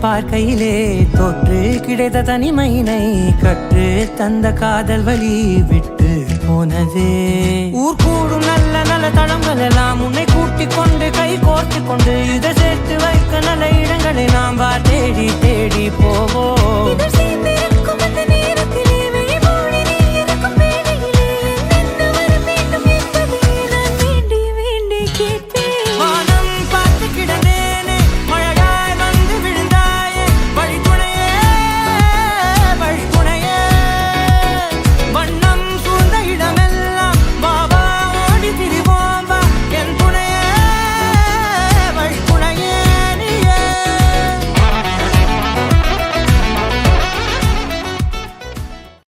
பார்க்கையிலே தொற்று கிடைத்த தனிமையினை கற்று தந்த காதல் வழி விட்டு போனதே. ஊர் கூடும் நல்ல நல்ல தளங்கள் எல்லாம் உன்னை கூட்டிக் கொண்டு கை கோர்த்து கொண்டு இதை சேர்த்து வைக்க நல்ல இடங்களை நாம் தேடி தேடி போவோம்.